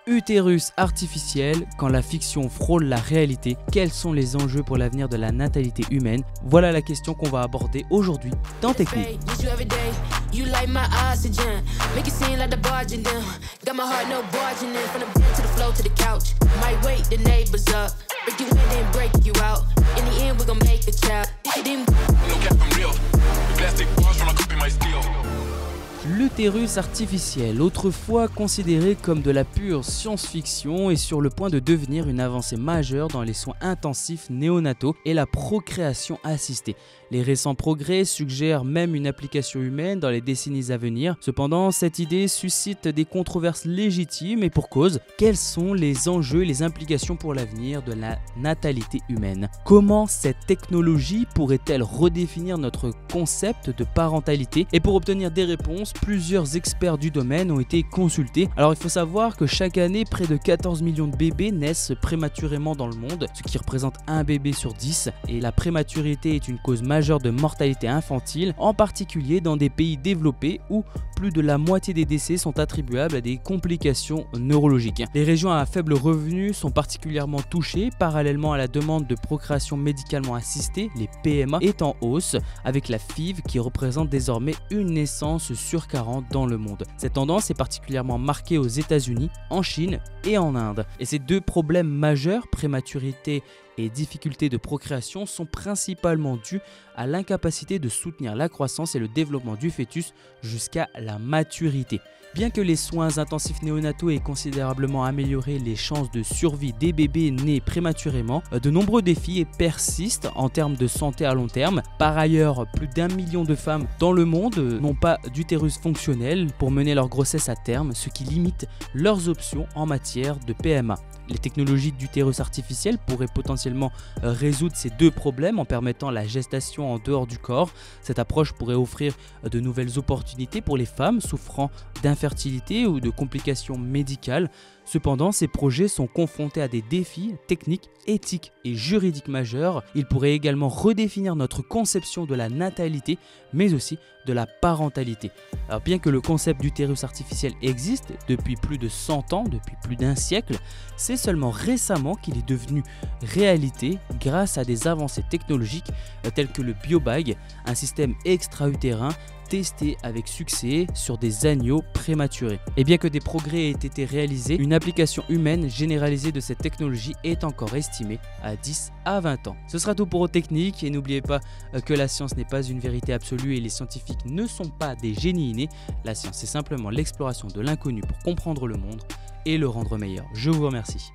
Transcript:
Utérus artificiel, quand la fiction frôle la réalité, quels sont les enjeux pour l'avenir de la natalité humaine? Voilà la question qu'on va aborder aujourd'hui dans Technique. L'utérus artificiel, autrefois considéré comme de la pure science-fiction, est sur le point de devenir une avancée majeure dans les soins intensifs néonataux et la procréation assistée. Les récents progrès suggèrent même une application humaine dans les décennies à venir. Cependant, cette idée suscite des controverses légitimes et pour cause. Quels sont les enjeux et les implications pour l'avenir de la natalité humaine? Comment cette technologie pourrait-elle redéfinir notre concept de parentalité? Et pour obtenir des réponses, plusieurs experts du domaine ont été consultés. Alors il faut savoir que chaque année, près de 14 millions de bébés naissent prématurément dans le monde, ce qui représente un bébé sur 10. Et la prématurité est une cause majeure de mortalité infantile, en particulier dans des pays développés où plus de la moitié des décès sont attribuables à des complications neurologiques. Les régions à faible revenu sont particulièrement touchées, parallèlement à la demande de procréation médicalement assistée, les PMA, est en hausse, avec la FIV qui représente désormais une naissance sur 40 dans le monde. Cette tendance est particulièrement marquée aux États-Unis, en Chine et en Inde. Et ces deux problèmes majeurs, prématurité et difficultés de procréation, sont principalement dus à l'incapacité de soutenir la croissance et le développement du fœtus jusqu'à la maturité. Bien que les soins intensifs néonataux aient considérablement amélioré les chances de survie des bébés nés prématurément, de nombreux défis persistent en termes de santé à long terme. Par ailleurs, plus d'1 million de femmes dans le monde n'ont pas d'utérus fonctionnel pour mener leur grossesse à terme, ce qui limite leurs options en matière de PMA. Les technologies d'utérus artificiel pourraient potentiellement résoudre ces deux problèmes en permettant la gestation en dehors du corps. Cette approche pourrait offrir de nouvelles opportunités pour les femmes souffrant d'infertilité ou de complications médicales. Cependant, ces projets sont confrontés à des défis techniques, éthiques et juridiques majeurs. Ils pourraient également redéfinir notre conception de la natalité, mais aussi de la parentalité. Alors, bien que le concept d'utérus artificiel existe depuis plus de 100 ans, depuis plus d'un siècle, c'est seulement récemment qu'il est devenu réalité grâce à des avancées technologiques telles que le biobag, un système extra-utérin testé avec succès sur des agneaux prématurés. Et bien que des progrès aient été réalisés, une application humaine généralisée de cette technologie est encore estimée à 10 à 20 ans. Ce sera tout pour Technique et n'oubliez pas que la science n'est pas une vérité absolue et les scientifiques ne sont pas des génies innés. La science est simplement l'exploration de l'inconnu pour comprendre le monde et le rendre meilleur. Je vous remercie.